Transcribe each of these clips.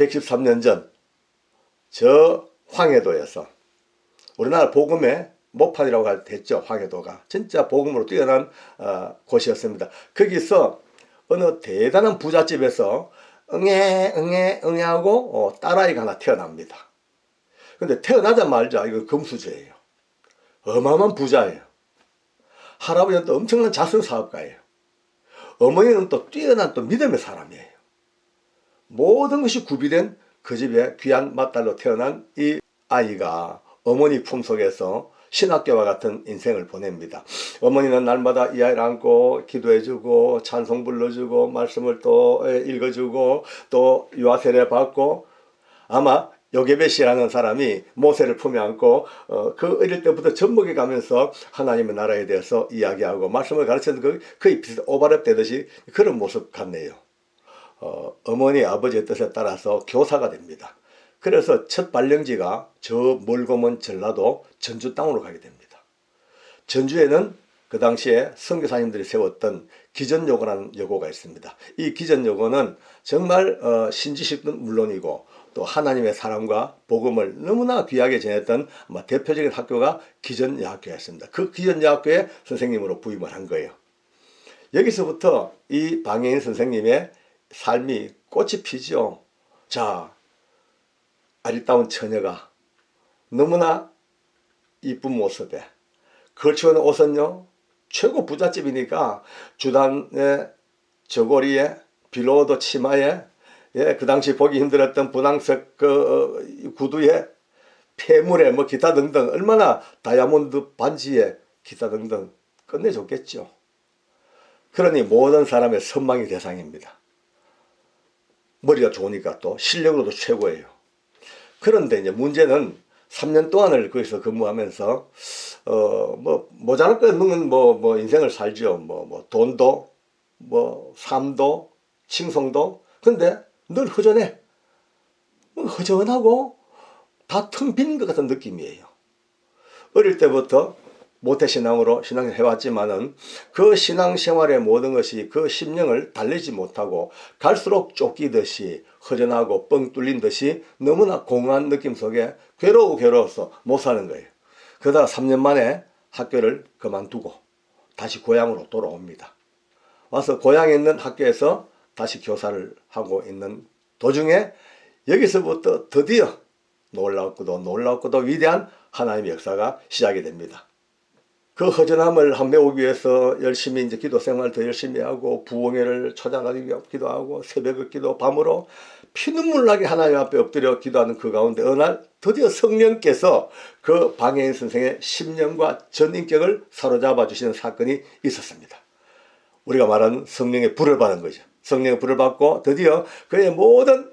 113년 전 저 황해도에서 우리나라 복음의 모판이라고 했죠. 황해도가 진짜 복음으로 뛰어난 곳이었습니다. 거기서 어느 대단한 부잣집에서 응애 하고 딸아이가 하나 태어납니다. 근데 태어나자마자 이거 금수저예요. 어마어마한 부자예요. 할아버지는 또 엄청난 자선사업가예요. 어머니는 또 뛰어난 또 믿음의 사람이에요. 모든 것이 구비된 그 집에 귀한 맏딸로 태어난 이 아이가 어머니 품속에서 신학교와 같은 인생을 보냅니다. 어머니는 날마다 이 아이를 안고 기도해주고 찬송 불러주고 말씀을 또 읽어주고 또 유아세례 받고, 아마 요게벳 씨라는 사람이 모세를 품에 안고 그 어릴 때부터 젖먹이 가면서 하나님의 나라에 대해서 이야기하고 말씀을 가르치는 거의 비슷 오바랩되듯이 그런 모습 같네요. 어머니 아버지의 뜻에 따라서 교사가 됩니다. 그래서 첫 발령지가 저 멀고 먼 전라도 전주 땅으로 가게 됩니다. 전주에는 그 당시에 선교사님들이 세웠던 기전여고라는 여고가 있습니다. 이 기전여고는 정말 신지식은 물론이고 또 하나님의 사랑과 복음을 너무나 귀하게 전했던 대표적인 학교가 기전여학교였습니다. 그 기전여학교의 선생님으로 부임을 한 거예요. 여기서부터 이 방해인 선생님의 삶이 꽃이 피죠. 자, 아리따운 처녀가 너무나 이쁜 모습에 걸쳐온 옷은요 최고 부잣집이니까 주단의 저고리에 빌로우드 치마에 그 당시 보기 힘들었던 분홍색 그 구두에 폐물에 뭐 기타 등등 얼마나 다이아몬드 반지에 기타 등등 끝내줬겠죠. 그러니 모든 사람의 선망의 대상입니다. 머리가 좋으니까 또 실력으로도 최고예요. 그런데 이제 문제는 3년 동안을 거기서 근무하면서 뭐 모자랄 거 없는 뭐 인생을 살죠. 뭐 돈도 뭐 삶도 칭송도. 근데 늘 허전해. 허전하고 다 텅 빈 것 같은 느낌이에요. 어릴 때부터 모태신앙으로 신앙을 해왔지만은 그 신앙생활의 모든 것이 그 심령을 달래지 못하고 갈수록 쫓기듯이 허전하고 뻥 뚫린 듯이 너무나 공허한 느낌 속에 괴로워서 못 사는 거예요. 그러다가 3년 만에 학교를 그만두고 다시 고향으로 돌아옵니다. 와서 고향에 있는 학교에서 다시 교사를 하고 있는 도중에 여기서부터 드디어 놀랍고도 위대한 하나님의 역사가 시작이 됩니다. 그 허전함을 메우기 위해서 열심히 이제 기도 생활 더 열심히 하고 부흥회를 찾아가기도 하고 새벽 기도 밤으로 피눈물 나게 하나님 앞에 엎드려 기도하는 그 가운데 어느 날 드디어 성령께서 그 방해인 선생의 심령과 전인격을 사로잡아 주시는 사건이 있었습니다. 우리가 말하는 성령의 불을 받은 거죠. 성령의 불을 받고 드디어 그의 모든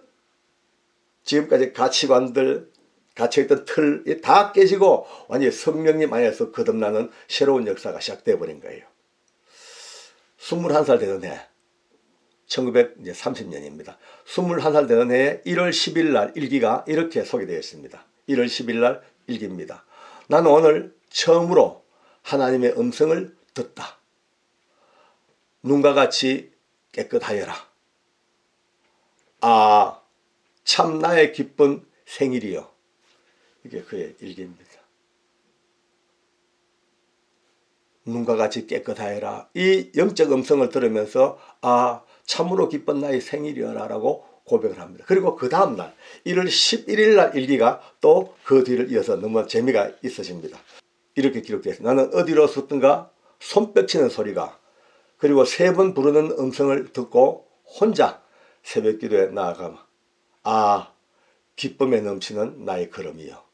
지금까지 가치관들 갇혀있던 틀이 다 깨지고 완전히 성령님 안에서 거듭나는 새로운 역사가 시작되어 버린 거예요. 21살 되는 해 1930년입니다. 21살 되는 해에 1월 10일 날 일기가 이렇게 소개되어 있습니다. 1월 10일 날 일기입니다. 나는 오늘 처음으로 하나님의 음성을 듣다. 눈과 같이 깨끗하여라. 아, 참 나의 기쁜 생일이여. 이게 그의 일기입니다. 눈과 같이 깨끗하여라. 이 영적 음성을 들으면서 아, 참으로 기쁜 나의 생일이여라 라고 고백을 합니다. 그리고 그 다음날 1월 11일 날 일기가 또 그 뒤를 이어서 너무 재미가 있으십니다. 이렇게 기록되어 있습니다. 나는 어디로 섰던가 손뼉 치는 소리가 그리고 3번 부르는 음성을 듣고 혼자 새벽 기도에 나아가마. 아, 기쁨에 넘치는 나의 걸음이여.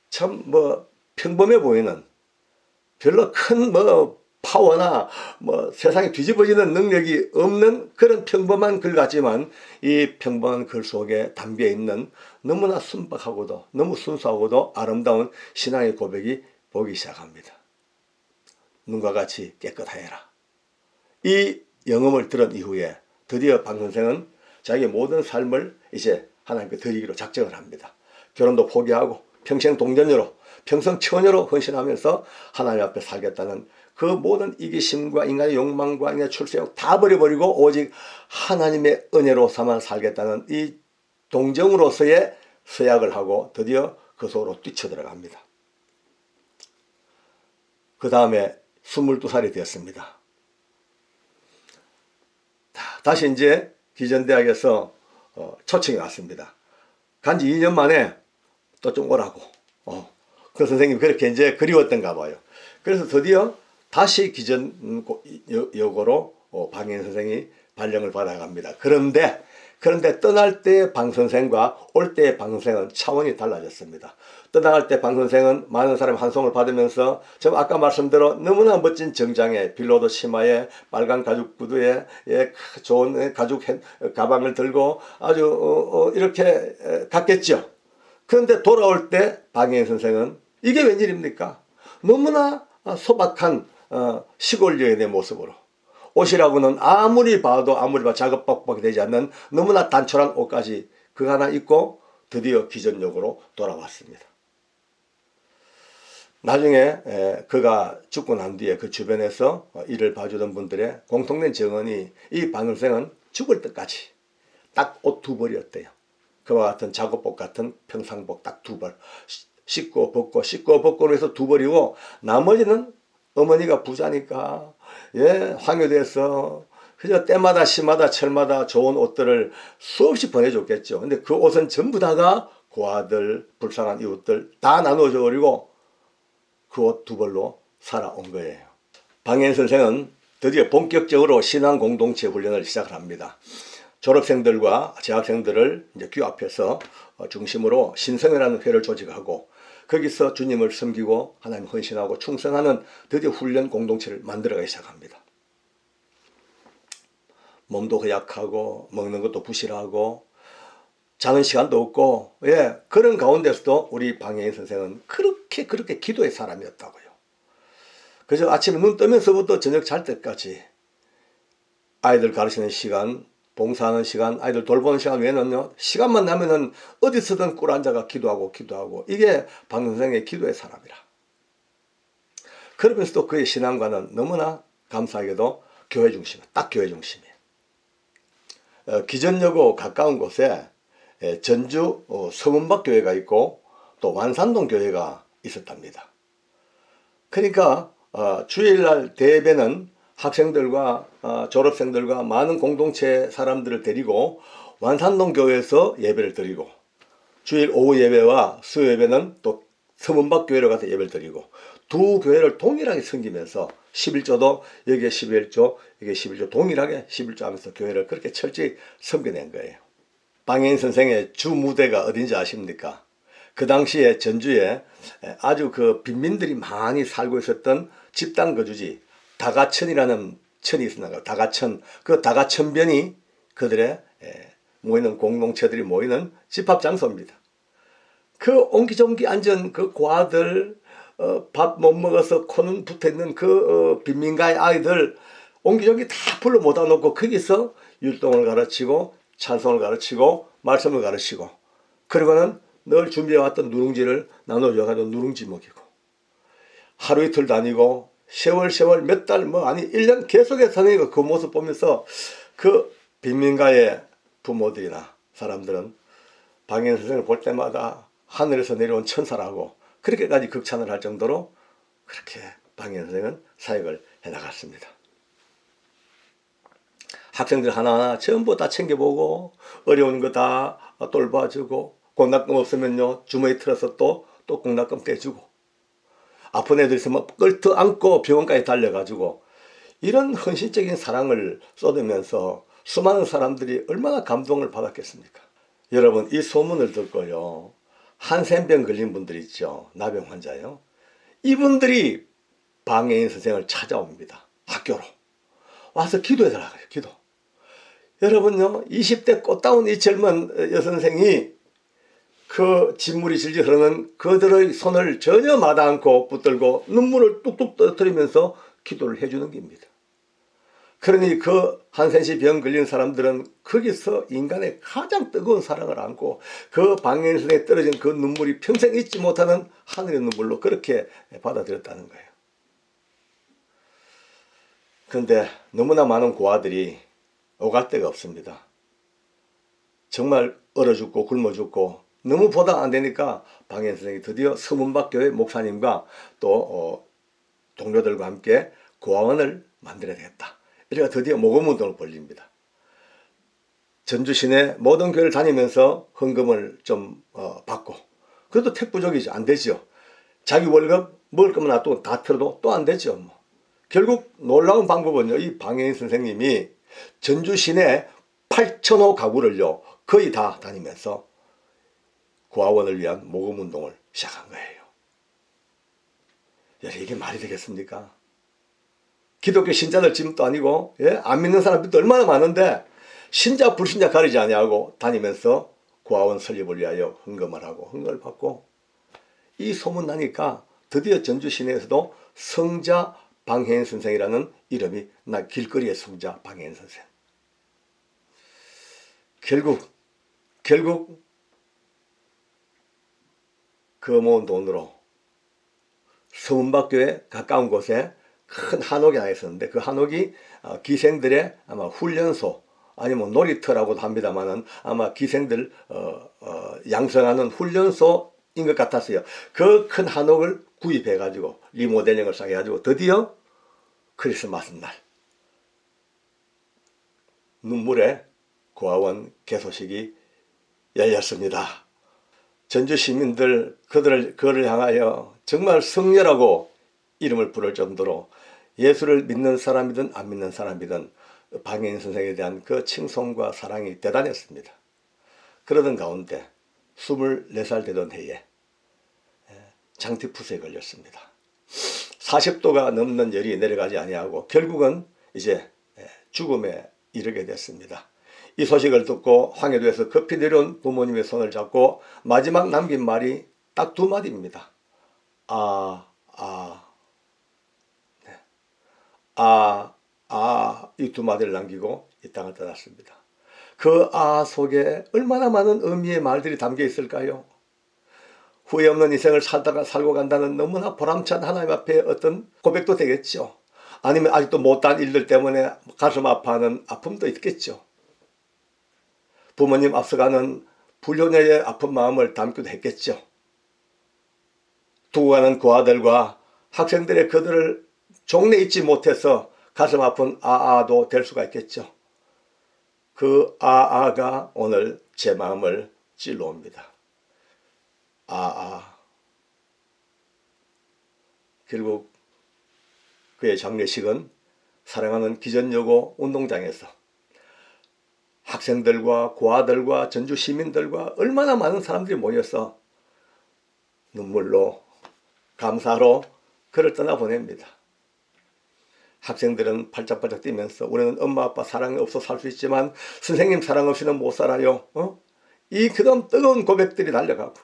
참 평범해 보이는 별로 큰 파워나 세상에 뒤집어지는 능력이 없는 그런 평범한 글 같지만 이 평범한 글 속에 담겨 있는 너무나 순박하고도 너무 순수하고도 아름다운 신앙의 고백이 보기 시작합니다. 눈과 같이 깨끗하여라. 이 영음을 들은 이후에 드디어 방 선생은 자기의 모든 삶을 이제 하나님께 드리기로 작정을 합니다. 결혼도 포기하고 평생 동전녀로 평생 처녀로 헌신하면서 하나님 앞에 살겠다는 그 모든 이기심과 인간의 욕망과 인간의 출세욕 다 버려버리고 오직 하나님의 은혜로 삼아 살겠다는 이 동정으로서의 서약을 하고 드디어 그 속으로 뛰쳐들어갑니다. 그 다음에 22살이 되었습니다. 다시 이제 기전대학에서 초청이 왔습니다. 간지 2년 만에 또 좀 오라고. 그 선생님이 그렇게 이제 그리웠던가 봐요. 그래서 드디어 다시 기전여고로 방해인 선생이 발령을 받아갑니다. 그런데 떠날 때 방 선생과 올 때의 방 선생은 차원이 달라졌습니다. 떠나갈 때 방 선생은 많은 사람 환송을 받으면서 저 아까 말씀대로 너무나 멋진 정장에 빌로드 치마에 빨간 가죽 구두에 좋은 가죽 가방을 들고 아주 이렇게 갔겠죠. 그런데 돌아올 때 방해인 선생은 이게 웬일입니까? 너무나 소박한 시골 여인의 모습으로 옷이라고는 아무리 봐도 작업박박이 되지 않는 너무나 단촐한 옷까지 그거 하나 입고 드디어 기전역으로 돌아왔습니다. 나중에 그가 죽고 난 뒤에 그 주변에서 이를 봐주던 분들의 공통된 정언이 이 방 선생은 죽을 때까지 딱 옷 2벌이었대요. 그와 같은 작업복 같은 평상복 딱 2벌 씻고 벗고 해서 2벌이고 나머지는 어머니가 부자니까 황효도에서 그저 때마다 시마다 철마다 좋은 옷들을 수없이 보내줬겠죠. 근데 그 옷은 전부 다가 고아들 불쌍한 이웃들 다 나눠줘 버리고 그 옷 2벌로 살아온 거예요. 방해인 선생은 드디어 본격적으로 신앙 공동체 훈련을 시작을 합니다. 졸업생들과 재학생들을 이제 귀 앞에서 중심으로 신성회라는 회를 조직하고 거기서 주님을 섬기고 하나님 헌신하고 충성하는 드디어 훈련 공동체를 만들어가기 시작합니다. 몸도 허약하고 먹는 것도 부실하고 자는 시간도 없고 그런 가운데서도 우리 방해인 선생은 그렇게 기도의 사람이었다고요. 그저 아침에 눈 뜨면서부터 저녁 잘 때까지 아이들 가르치는 시간, 봉사하는 시간, 아이들 돌보는 시간 외에는요, 시간만 나면은 어디서든 꿀 앉아가 기도하고 이게 방 선생의 기도의 사람이라. 그러면서도 그의 신앙과는 너무나 감사하게도 교회 중심이에요. 딱 교회 중심이에요. 기전여고 가까운 곳에 전주 서문박 교회가 있고 또 완산동 교회가 있었답니다. 그러니까 주일날 대배는 학생들과 졸업생들과 많은 공동체 사람들을 데리고 완산동 교회에서 예배를 드리고 주일 오후 예배와 수요 예배는 또 서문박 교회로 가서 예배를 드리고 두 교회를 동일하게 섬기면서 11조도 여기에 11조 여기에 11조 동일하게 11조 하면서 교회를 그렇게 철저히 섬겨낸 거예요. 방해인 선생의 주 무대가 어딘지 아십니까? 그 당시에 전주에 아주 그 빈민들이 많이 살고 있었던 집단 거주지 다가천이라는 천이 있었나요? 다가천. 그 다가천변이 그들의 모이는 공동체들이 모이는 집합 장소입니다. 그 옹기종기 앉은 그 고아들 밥 못 먹어서 코는 붙어있는 그 빈민가의 아이들 옹기종기 다 불러 모아 놓고 거기서 율동을 가르치고 찬송을 가르치고 말씀을 가르치고 그리고는 늘 준비해왔던 누룽지를 나눠줘가지고 누룽지 먹이고 하루 이틀 다니고 세월 몇 달 1년 계속해서 사는 그 모습 보면서 그 빈민가의 부모들이나 사람들은 방해인 선생을 볼 때마다 하늘에서 내려온 천사라고 그렇게까지 극찬을 할 정도로 그렇게 방해인 선생은 사역을 해나갔습니다. 학생들 하나하나 전부 다 챙겨보고 어려운 거 다 돌봐주고 공납금 없으면요 주머니 틀어서 또 공납금 떼주고 아픈 애들 있으면 끌트 안고 병원까지 달려가지고 이런 헌신적인 사랑을 쏟으면서 수많은 사람들이 얼마나 감동을 받았겠습니까? 여러분 이 소문을 듣고요 한센병 걸린 분들 있죠. 나병 환자요. 이분들이 방해인 선생을 찾아옵니다. 학교로. 와서 기도해달라고 해요. 기도. 여러분요 20대 꽃다운 이 젊은 여선생이 그 진물이 질질 흐르는 그들의 손을 전혀 마다 않고 붙들고 눈물을 뚝뚝 떨어뜨리면서 기도를 해주는 겁니다. 그러니 그 한센시 병 걸린 사람들은 거기서 인간의 가장 뜨거운 사랑을 안고 그 방해인 선생에 떨어진 그 눈물이 평생 잊지 못하는 하늘의 눈물로 그렇게 받아들였다는 거예요. 그런데 너무나 많은 고아들이 오갈 데가 없습니다. 정말 얼어 죽고 굶어 죽고 너무 보다 안 되니까 방해인 선생이 드디어 서문박교회 목사님과 또 동료들과 함께 고아원을 만들어야 되겠다. 이래가 드디어 모금운동을 벌립니다. 전주 시내 모든 교회를 다니면서 헌금을 좀 받고, 그래도 택부족이죠. 안 되죠. 자기 월급 먹을 것만 놔두고 다 틀어도 또 안 되죠. 뭐. 결국 놀라운 방법은요, 이 방해인 선생님이 전주 시내 8,000호 가구를요 거의 다 다니면서 고아원을 위한 모금운동을 시작한 거예요. 이게 말이 되겠습니까? 기독교 신자들 집도 아니고, 안 믿는 사람들도 얼마나 많은데 신자 불신자 가리지 아니하고 다니면서 고아원 설립을 위하여 헌금을 하고 헌금을 받고, 이 소문 나니까 드디어 전주 시내에서도 성자 방해인 선생이라는 이름이 나, 길거리의 성자 방해인 선생. 결국 그 모은 돈으로 서문박교회 가까운 곳에 큰 한옥이 하나 있었는데, 그 한옥이 기생들의 아마 훈련소 아니면 놀이터라고도 합니다만은 아마 기생들 양성하는 훈련소인 것 같았어요. 그 큰 한옥을 구입해 가지고 리모델링을 싹 해가지고 드디어 크리스마스 날 눈물의 고아원 개소식이 열렸습니다. 전주 시민들 그를 향하여 정말 성녀라고 이름을 부를 정도로 예수를 믿는 사람이든 안 믿는 사람이든 방해인 선생에 대한 그 칭송과 사랑이 대단했습니다. 그러던 가운데 24살 되던 해에 장티푸스에 걸렸습니다. 40도가 넘는 열이 내려가지 아니하고 결국은 이제 죽음에 이르게 됐습니다. 이 소식을 듣고 황해도에서 급히 내려온 부모님의 손을 잡고 마지막 남긴 말이 딱 두 마디입니다. 이 두 마디를 남기고 이 땅을 떠났습니다. 그 속에 얼마나 많은 의미의 말들이 담겨 있을까요? 후회 없는 인생을 살고 간다는 너무나 보람찬 하나님 앞에 어떤 고백도 되겠죠. 아니면 아직도 못한 일들 때문에 가슴 아파하는 아픔도 있겠죠. 부모님 앞서가는 불효녀의 아픈 마음을 담기도 했겠죠. 두고 가는 고아들과 학생들의 그들을 종래 잊지 못해서 가슴 아픈 아아도 될 수가 있겠죠. 그 아아가 오늘 제 마음을 찔러옵니다. 결국 그의 장례식은 사랑하는 기전여고 운동장에서 학생들과 고아들과 전주 시민들과 얼마나 많은 사람들이 모여서 눈물로 감사로 그를 떠나보냅니다. 학생들은 팔짝팔짝 뛰면서 우리는 엄마 아빠 사랑이 없어 살 수 있지만 선생님 사랑 없이는 못 살아요. 이 그다음 뜨거운 고백들이 날려가고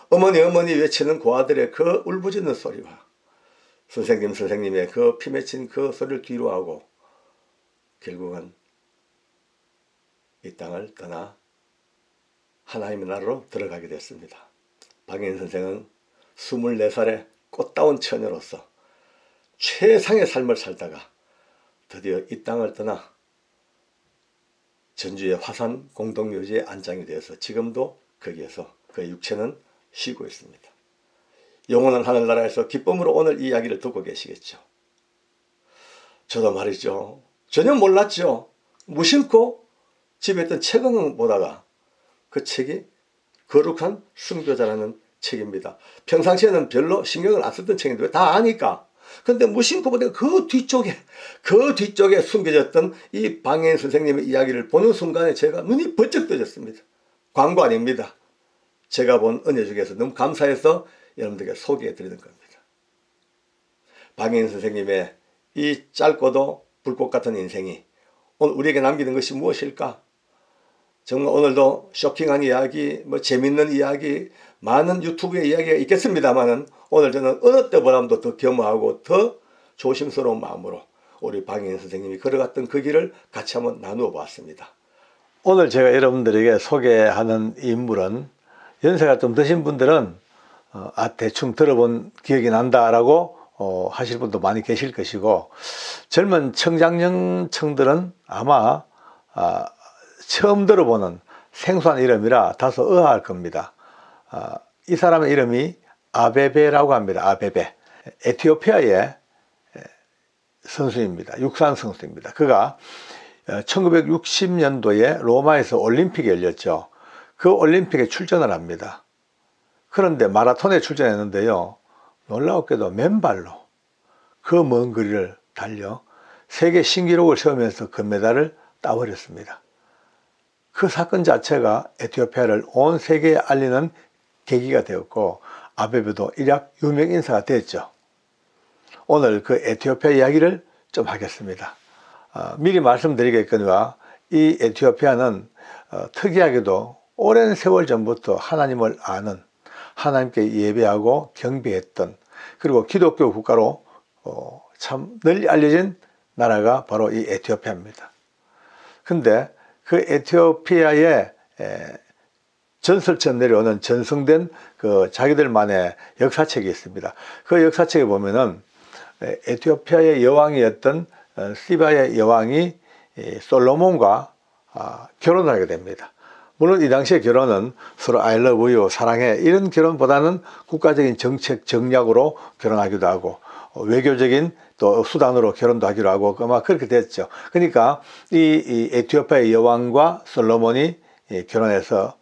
어머니 외치는 고아들의 그 울부짖는 소리와 선생님의 그 피 맺힌 그 소리를 뒤로하고 결국은 이 땅을 떠나 하나님의 나라로 들어가게 됐습니다. 방해인 선생은 24살의 꽃다운 처녀로서 최상의 삶을 살다가 드디어 이 땅을 떠나 전주의 화산 공동묘지에 안장이 되어서 지금도 거기에서 그의 육체는 쉬고 있습니다. 영원한 하늘나라에서 기쁨으로 오늘 이 이야기를 듣고 계시겠죠. 저도 말이죠. 전혀 몰랐죠. 무심코 집에 있던 책을 보다가 그 책이 거룩한 순교자라는 책입니다. 평상시에는 별로 신경을 안 썼던 책인데 왜 다 아니까. 근데 무심코 보다가 그 뒤쪽에 숨겨졌던 이 방해인 선생님의 이야기를 보는 순간에 제가 눈이 번쩍 떠졌습니다. 광고 아닙니다. 제가 본 은혜 중에서 너무 감사해서 여러분들에게 소개해 드리는 겁니다. 방해인 선생님의 이 짧고도 불꽃 같은 인생이 오늘 우리에게 남기는 것이 무엇일까? 정말 오늘도 쇼킹한 이야기, 재밌는 이야기, 많은 유튜브의 이야기가 있겠습니다만은 오늘 저는 어느 때보다도 더 겸허하고 더 조심스러운 마음으로 우리 방해인 선생님이 걸어갔던 그 길을 같이 한번 나누어 보았습니다. 오늘 제가 여러분들에게 소개하는 인물은 연세가 좀 드신 분들은 대충 들어본 기억이 난다라고 하실 분도 많이 계실 것이고, 젊은 청장년층들은 아마 처음 들어보는 생소한 이름이라 다소 의아할 겁니다. 이 사람의 이름이 아베베라고 합니다. 아베베. 에티오피아의 선수입니다. 육상 선수입니다. 그가 1960년도에 로마에서 올림픽이 열렸죠. 그 올림픽에 출전을 합니다. 그런데 마라톤에 출전했는데요, 놀라웠게도 맨발로 그 먼 거리를 달려 세계 신기록을 세우면서 금메달을 따버렸습니다. 그 사건 자체가 에티오피아를 온 세계에 알리는 계기가 되었고, 아베베도 일약 유명 인사가 됐죠. 오늘 그 에티오피아 이야기를 좀 하겠습니다. 미리 말씀드리겠거니와 이 에티오피아는 특이하게도 오랜 세월 전부터 하나님을 아는, 하나님께 예배하고 경배했던, 그리고 기독교 국가로 참 널리 알려진 나라가 바로 이 에티오피아입니다. 근데 그 에티오피아의 전설처럼 내려오는 전승된 그 자기들만의 역사책이 있습니다. 그 역사책에 보면은 에티오피아의 여왕이었던 시바의 여왕이 솔로몬과 결혼을 하게 됩니다. 물론 이 당시의 결혼은 서로 I love you, 사랑해, 이런 결혼보다는 국가적인 정책, 정략으로 결혼하기도 하고, 외교적인 또 수단으로 결혼도 하기로 하고, 아마 그렇게 됐죠. 그러니까 이 에티오피아의 여왕과 솔로몬이 결혼해서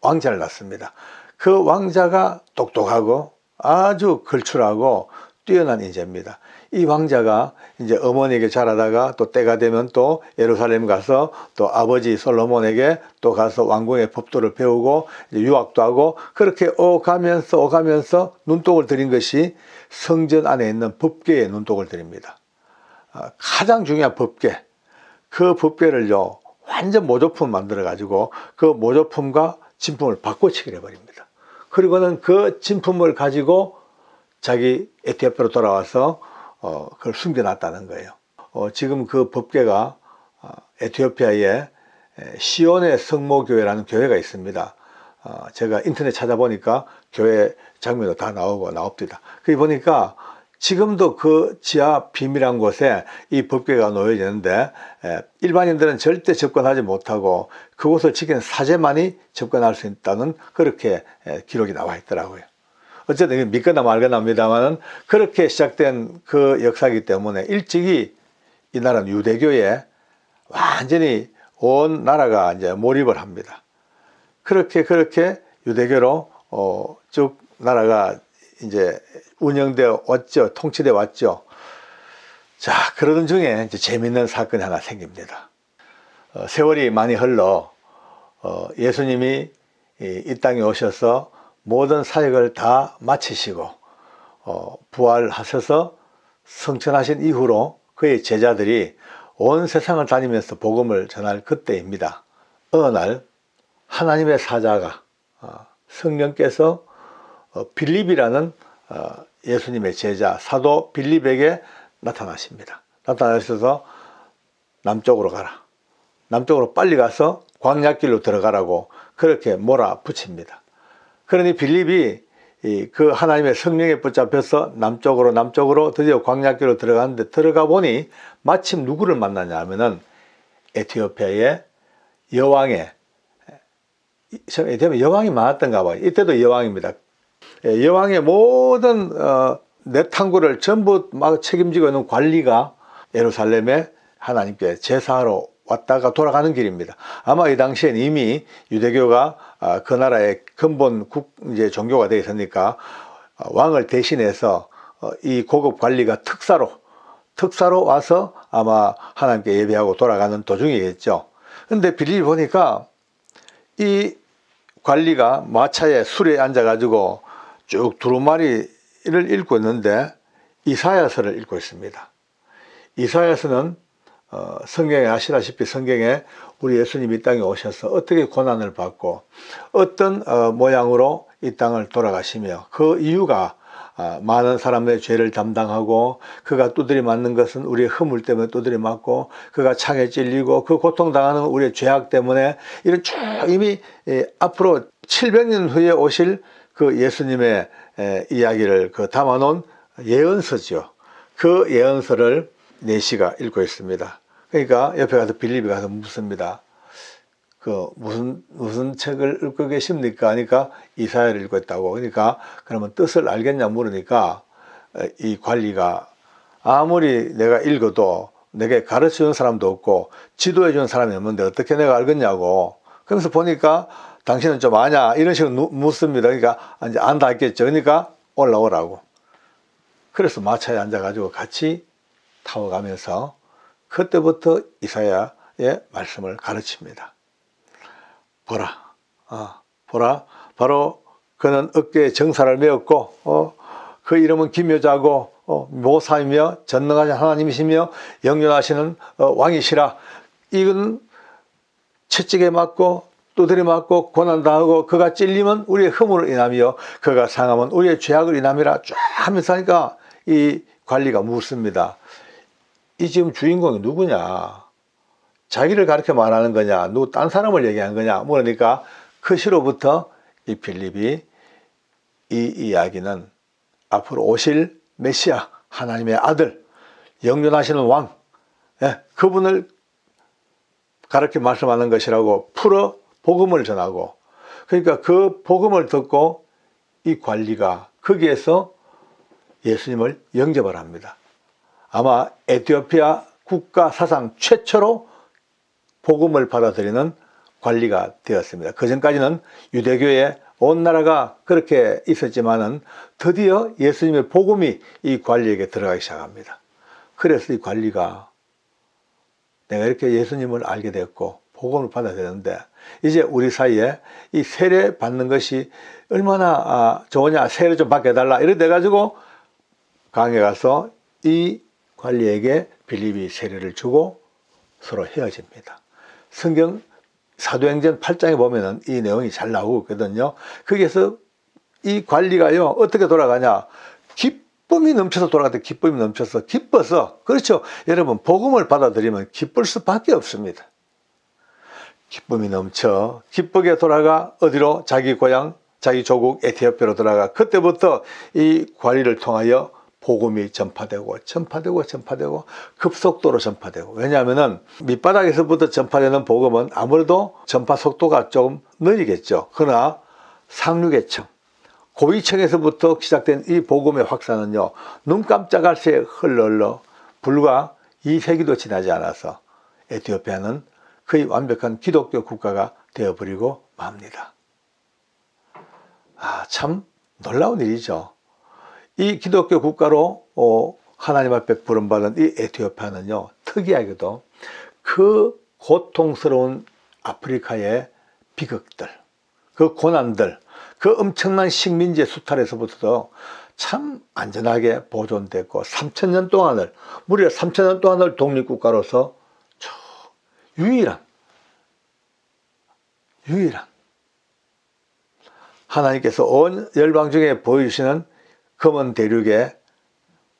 왕자를 낳습니다. 그 왕자가 똑똑하고 아주 걸출하고 뛰어난 인재입니다. 이 왕자가 이제 어머니에게 자라다가 또 때가 되면 또 예루살렘 가서 또 아버지 솔로몬에게 또 가서 왕궁의 법도를 배우고 유학도 하고, 그렇게 오가면서 눈독을 들인 것이 성전 안에 있는 법궤에 눈독을 들입니다. 가장 중요한 법궤, 그 법궤를요 완전 모조품 만들어 가지고 그 모조품과 진품을 바꿔치기를 해버립니다. 그리고는 그 진품을 가지고 자기 에티오피아로 돌아와서 그걸 숨겨놨다는 거예요. 지금 그 법궤가 에티오피아의 시온의 성모교회라는 교회가 있습니다. 제가 인터넷 찾아보니까 교회 장면도 다 나옵니다. 거기 보니까 지금도 그 지하 비밀한 곳에 이 법궤가 놓여지는데, 일반인들은 절대 접근하지 못하고 그곳을 지키는 사제만이 접근할 수 있다는 그렇게 기록이 나와 있더라고요. 어쨌든 믿거나 말거나 합니다만은 그렇게 시작된 그 역사이기 때문에 일찍이 이 나라는 유대교에 완전히 온 나라가 이제 몰입을 합니다. 그렇게 유대교로 쭉 나라가 이제 운영되어 왔죠. 통치되어 왔죠. 자, 그러던 중에 이제 재밌는 사건이 하나 생깁니다. 세월이 많이 흘러 예수님이 이 땅에 오셔서 모든 사역을 다 마치시고 부활하셔서 성천하신 이후로 그의 제자들이 온 세상을 다니면서 복음을 전할 그때입니다. 어느 날 하나님의 사자가 성령께서 빌립이라는 예수님의 제자 사도 빌립에게 나타나십니다. 나타나셔서 남쪽으로 가라, 남쪽으로 빨리 가서 광야길로 들어가라고 그렇게 몰아붙입니다. 그러니 빌립이 그 하나님의 성령에 붙잡혀서 남쪽으로 드디어 광야길로 들어가는데, 들어가 보니 마침 누구를 만나냐 하면은 에티오피아의 여왕의, 에티오피아 여왕이 많았던가 봐요. 이때도 여왕입니다. 여왕의 모든 내탕구를 전부 막 책임지고 있는 관리가 예루살렘에 하나님께 제사하러 왔다가 돌아가는 길입니다. 아마 이 당시엔 이미 유대교가 그 나라의 근본 이제 종교가 되어 있으니까 왕을 대신해서 이 고급 관리가 특사로 와서 아마 하나님께 예배하고 돌아가는 도중이겠죠. 근데 빌립이 보니까 이 관리가 마차에 술에 앉아가지고 쭉 두루마리를 읽고 있는데 이사야서를 읽고 있습니다. 이사야서는 성경에 아시다시피 성경에 우리 예수님이 이 땅에 오셔서 어떻게 고난을 받고 어떤 모양으로 이 땅을 돌아가시며 그 이유가 많은 사람들의 죄를 담당하고 그가 두드려 맞는 것은 우리의 허물 때문에 두드려 맞고 그가 창에 찔리고 그 고통당하는 우리의 죄악 때문에 이런 쭉 이미 앞으로 700년 후에 오실 그 예수님의 이야기를 담아놓은 예언서죠. 그 예언서를 내시가 읽고 있습니다. 그러니까 옆에 가서 빌립이 가서 묻습니다. 그 무슨 책을 읽고 계십니까? 하니까 이사야를 읽고 있다고. 그러니까 그러면 뜻을 알겠냐 물으니까 이 관리가 아무리 내가 읽어도 내게 가르쳐 준 사람도 없고 지도해 준 사람이 없는데 어떻게 내가 알겠냐고. 그러면서 보니까 당신은 좀 아냐 이런 식으로 묻습니다. 그러니까 이제 안다 했겠죠. 그러니까 올라오라고. 그래서 마차에 앉아가지고 같이 타워가면서 그때부터 이사야의 말씀을 가르칩니다. 보라, 바로 그는 어깨에 정사를 메었고 그 이름은 기묘자고 모사이며 전능하신 하나님이시며 영존하시는 왕이시라. 이건 채찍에 맞고 두드려 맞고 고난당하고 그가 찔리면 우리의 흠으로 인함이요 그가 상하면 우리의 죄악을 인함이라 쫙 하면서 하니까 이 관리가 묻습니다. 이 지금 주인공이 누구냐? 자기를 가르쳐 말하는 거냐? 누구 딴 사람을 얘기한 거냐? 그러니까 그 시로부터 이 빌립이 이 이야기는 앞으로 오실 메시아 하나님의 아들 영존하시는 왕 그분을 가르쳐 말씀하는 것이라고 풀어 복음을 전하고, 그러니까 그 복음을 듣고 이 관리가 거기에서 예수님을 영접을 합니다. 아마 에티오피아 국가 사상 최초로 복음을 받아들이는 관리가 되었습니다. 그전까지는 유대교의 온 나라가 그렇게 있었지만은 드디어 예수님의 복음이 이 관리에게 들어가기 시작합니다. 그래서 이 관리가 내가 이렇게 예수님을 알게 됐고 복음을 받아야 되는데 이제 우리 사이에 이 세례 받는 것이 얼마나 좋으냐, 세례 좀 받게 해달라 이래 돼가지고 강에 가서 이 관리에게 빌립이 세례를 주고 서로 헤어집니다. 성경 사도행전 8장에 보면은 이 내용이 잘 나오고 있거든요. 거기에서 이 관리가요 어떻게 돌아가냐, 기쁨이 넘쳐서 돌아가는데 기쁨이 넘쳐서 기뻐서, 그렇죠, 여러분 복음을 받아들이면 기쁠 수밖에 없습니다. 기쁨이 넘쳐 기쁘게 돌아가 어디로? 자기 고향 자기 조국 에티오피아로 돌아가. 그때부터 이 관리를 통하여 복음이 전파되고 급속도로 전파되고. 왜냐하면은 밑바닥에서부터 전파되는 복음은 아무래도 전파 속도가 좀 느리겠죠. 그러나 상류계층 고위층에서부터 시작된 이 복음의 확산은요 눈 깜짝할 새에 흘러 불과 2세기도 지나지 않아서 에티오피아는 거의 완벽한 기독교 국가가 되어버리고 맙니다. 참 놀라운 일이죠. 이 기독교 국가로 하나님 앞에 부름받은 이 에티오피아는요 특이하게도 그 고통스러운 아프리카의 비극들, 그 고난들, 그 엄청난 식민지의 수탈에서부터 참 안전하게 보존됐고 3000년 동안을, 무려 3000년 동안을 독립국가로서 유일한 하나님께서 온 열방 중에 보여주시는 검은 대륙에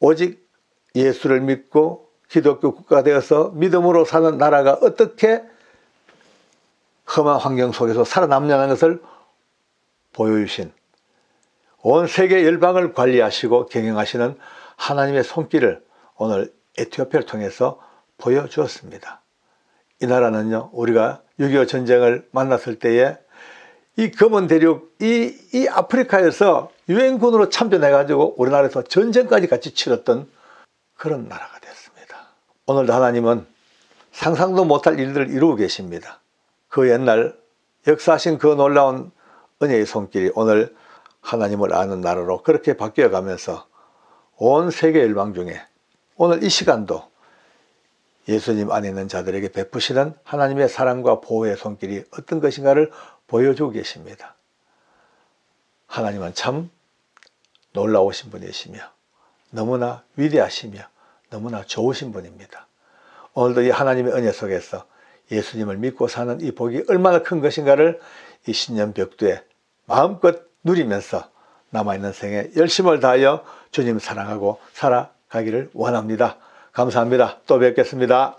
오직 예수를 믿고 기독교 국가가 되어서 믿음으로 사는 나라가 어떻게 험한 환경 속에서 살아남냐는 것을 보여주신, 온 세계 열방을 관리하시고 경영하시는 하나님의 손길을 오늘 에티오피아를 통해서 보여주었습니다. 이 나라는요 우리가 6.25 전쟁을 만났을 때에 이 검은 대륙 이 아프리카에서 유엔군으로 참전해 가지고 우리나라에서 전쟁까지 같이 치렀던 그런 나라가 됐습니다. 오늘도 하나님은 상상도 못할 일들을 이루고 계십니다. 그 옛날 역사하신 그 놀라운 은혜의 손길이 오늘 하나님을 아는 나라로 그렇게 바뀌어 가면서 온 세계 열방 중에 오늘 이 시간도 예수님 안에 있는 자들에게 베푸시는 하나님의 사랑과 보호의 손길이 어떤 것인가를 보여주고 계십니다. 하나님은 참 놀라우신 분이시며 너무나 위대하시며 너무나 좋으신 분입니다. 오늘도 이 하나님의 은혜 속에서 예수님을 믿고 사는 이 복이 얼마나 큰 것인가를 이 신년 벽두에 마음껏 누리면서 남아있는 생에 열심을 다하여 주님 사랑하고 살아가기를 원합니다. 감사합니다. 또 뵙겠습니다.